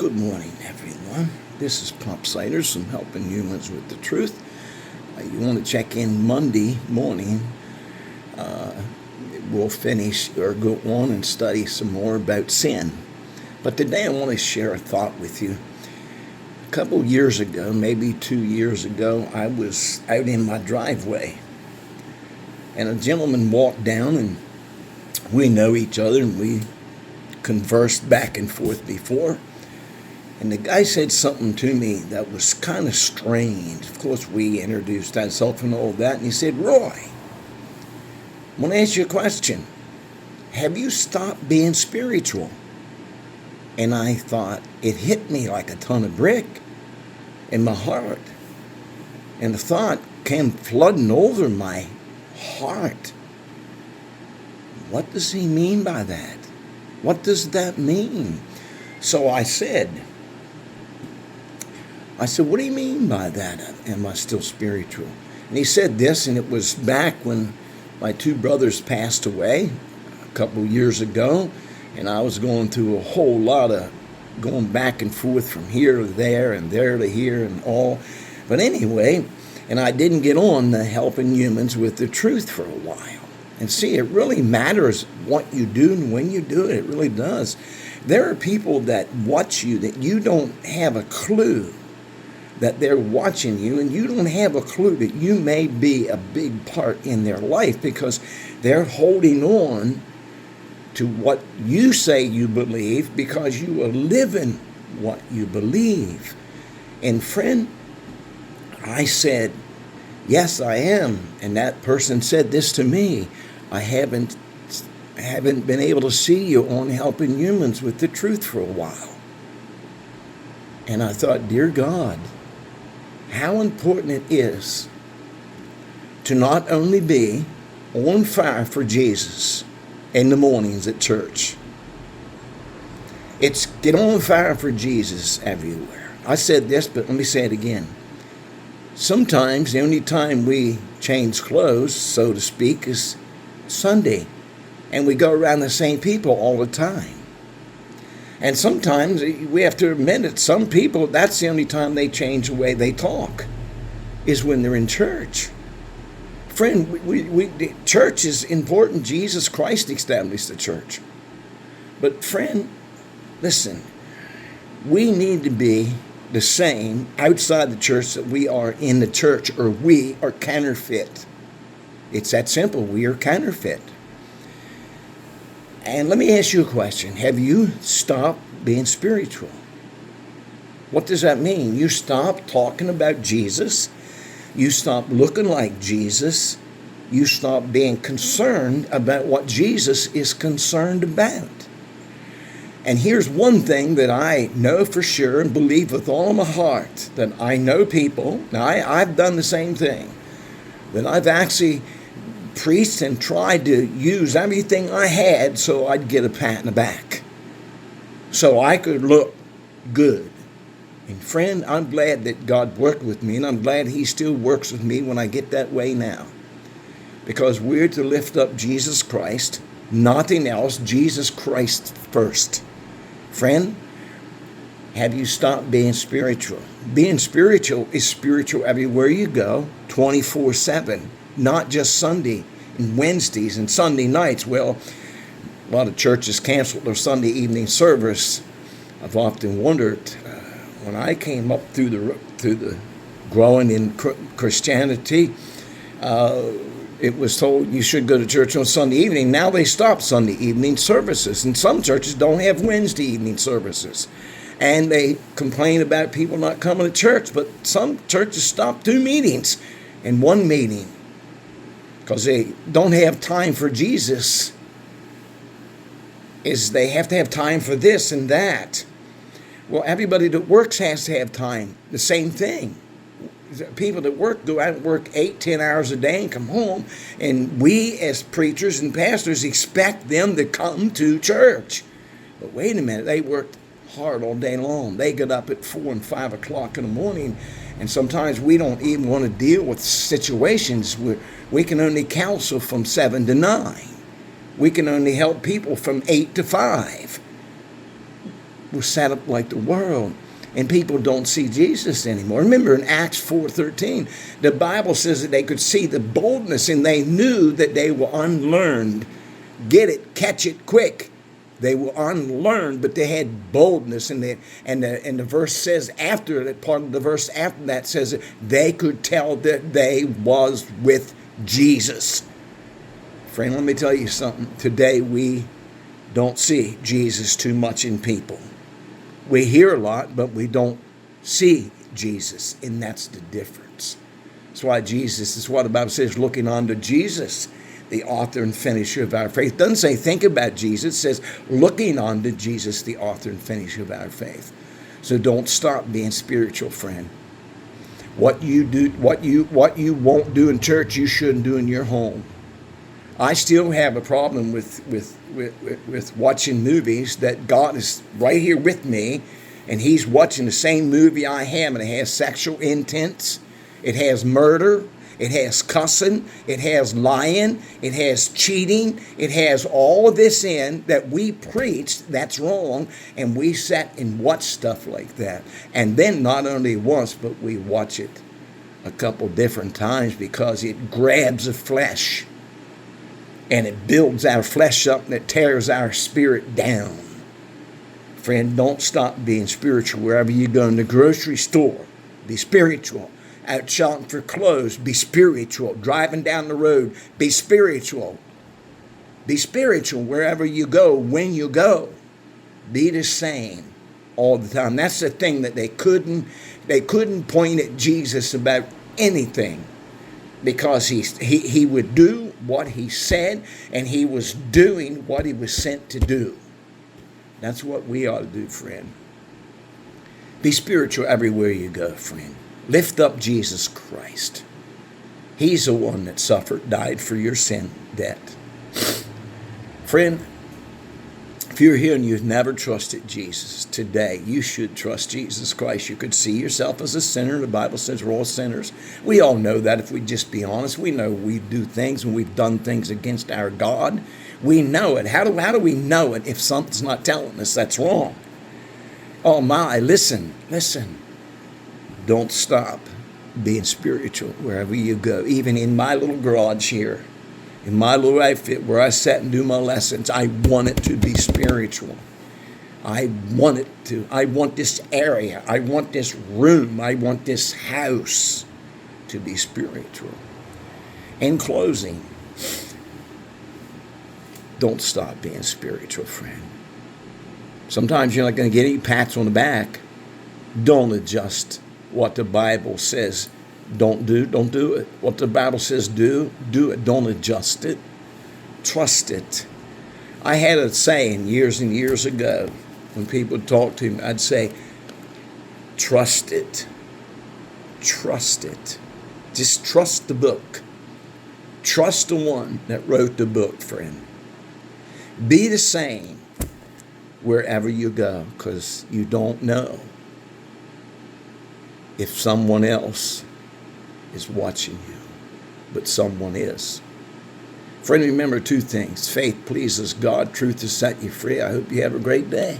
Good morning, everyone. This is Pop Siders from Helping Humans with the Truth. You want to check in Monday morning. We'll finish or go on and study some more about sin. But today I want to share a thought with you. A couple years ago, maybe 2 years ago, I was out in my driveway. And a gentleman walked down, and we know each other, and we conversed back and forth before. And the guy said something to me that was kind of strange. Of course, we introduced ourselves and all that. And he said, "Roy, I want to ask you a question. Have you stopped being spiritual?" And I thought, it hit me like a ton of brick in my heart. And the thought came flooding over my heart. What does he mean by that? What does that mean? So I said, what do you mean by that? Am I still spiritual? And he said this, and it was back when my two brothers passed away a couple years ago, and I was going through a whole lot of going back and forth from here to there and there to here and all. But anyway, and I didn't get on the Helping Humans with the Truth for a while. And see, it really matters what you do and when you do it. It really does. There are people that watch you that you don't have a clue that they're watching you, and you don't have a clue that you may be a big part in their life because they're holding on to what you say you believe because you are living what you believe. And friend, I said, yes, I am. And that person said this to me. I haven't been able to see you on Helping Humans with the Truth for a while. And I thought, dear God, how important it is to not only be on fire for Jesus in the mornings at church. It's get on fire for Jesus everywhere. I said this, but let me say it again. Sometimes the only time we change clothes, so to speak, is Sunday. And we go around the same people all the time. And sometimes we have to admit that some people, that's the only time they change the way they talk, is when they're in church. Friend, the church is important. Jesus Christ established the church. But friend, listen, we need to be the same outside the church that we are in the church, or we are counterfeit. It's that simple. We are counterfeit. And let me ask you a question. Have you stopped being spiritual? What does that mean? You stop talking about Jesus. You stop looking like Jesus. You stop being concerned about what Jesus is concerned about. And here's one thing that I know for sure and believe with all my heart, that I know people, now I've done the same thing, that I've actually preached and tried to use everything I had so I'd get a pat in the back, so I could look good. And friend, I'm glad that God worked with me, and I'm glad He still works with me when I get that way now. Because we're to lift up Jesus Christ, nothing else, Jesus Christ first. Friend, have you stopped being spiritual? Being spiritual is spiritual everywhere you go, 24/7, not just Sunday and Wednesdays and Sunday nights. Well, a lot of churches canceled their Sunday evening service. I've often wondered, when I came up through the growing in Christianity, it was told you should go to church on Sunday evening. Now they stopped Sunday evening services, and some churches don't have Wednesday evening services. And they complain about people not coming to church, but some churches stop 2 meetings in 1 meeting because they don't have time for Jesus. They have to have time for this and that. Well, everybody that works has to have time. The same thing. People that work go out and work 8-10 hours a day and come home, and we as preachers and pastors expect them to come to church. But wait a minute, they worked hard all day long. They get up at 4 and 5 o'clock in the morning, and sometimes we don't even want to deal with situations where we can only counsel from 7 to 9. We can only help people from 8 to 5. was set up like the world. And people don't see Jesus anymore. Remember in Acts 4:13, the Bible says that they could see the boldness and they knew that they were unlearned. Get it, catch it quick. They were unlearned, but they had boldness. And the verse says after that, part of the verse after that says that they could tell that they was with Jesus. Friend, let me tell you something. Today we don't see Jesus too much in people. We hear a lot, but we don't see Jesus, and that's the difference. That's why Jesus is what the Bible says, looking unto Jesus, the author and finisher of our faith. It doesn't say think about Jesus. It says looking unto Jesus, the author and finisher of our faith. So don't stop being spiritual, friend. What you do, what you won't do in church, you shouldn't do in your home. I still have a problem with watching movies that God is right here with me, and He's watching the same movie I am, and it has sexual intents, it has murder, it has cussing, it has lying, it has cheating, it has all of this in that we preached that's wrong, and we sat and watched stuff like that. And then not only once, but we watch it a couple different times because it grabs the flesh. And it builds our flesh up and it tears our spirit down. Friend, don't stop being spiritual wherever you go. In the grocery store, be spiritual. Out shopping for clothes, be spiritual. Driving down the road, be spiritual. Be spiritual wherever you go, when you go. Be the same all the time. That's the thing that they couldn't point at Jesus about anything. Because he would do what he said, and he was doing what he was sent to do. That's what we ought to do, friend. Be spiritual everywhere you go, friend. Lift up Jesus Christ. He's the one that suffered, died for your sin debt. Friend, if you're here and you've never trusted Jesus, today you should trust Jesus Christ. You could see yourself as a sinner. The Bible says we're all sinners. We all know that if we just be honest. We know we do things and we've done things against our God. We know it. How do we know it if something's not telling us that's wrong? Oh my, listen. Don't stop being spiritual wherever you go. Even in my little garage here, in my little outfit where I sat and do my lessons, I want it to be spiritual. I want this area. I want this room. I want this house to be spiritual. In closing, don't stop being spiritual, friend. Sometimes you're not going to get any pats on the back. Don't adjust what the Bible says. Don't do it. What the Bible says do it. Don't adjust it. Trust it. I had a saying years and years ago when people would talk to me, I'd say, trust it. Trust it. Just trust the book. Trust the one that wrote the book, friend. Be the same wherever you go, because you don't know if someone else is watching you, but someone is. Friend, remember two things. Faith pleases God. Truth has set you free. I hope you have a great day.